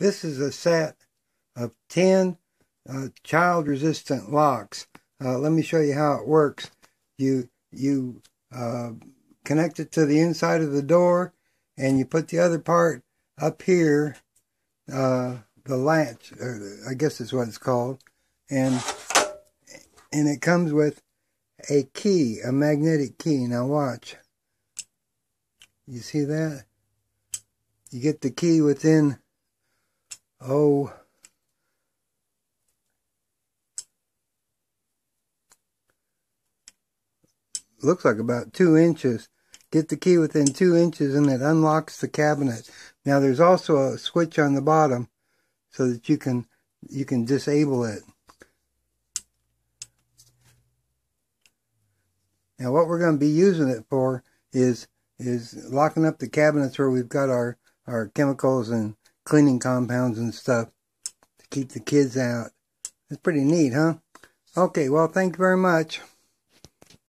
This is a set of 10 child-resistant locks. Let me show you how it works. You connect it to the inside of the door, and you put the other part up here, the latch, I guess that's what it's called, and it comes with a key, a magnetic key. Now watch. You see that? You get the key within, looks like about 2 inches. Get the key within 2 inches and it unlocks the cabinet. Now there's also a switch on the bottom so that you can disable it. Now what we're going to be using it for is locking up the cabinets where we've got our chemicals and cleaning compounds and stuff to keep the kids out. It's pretty neat, huh? Okay, well, thank you very much.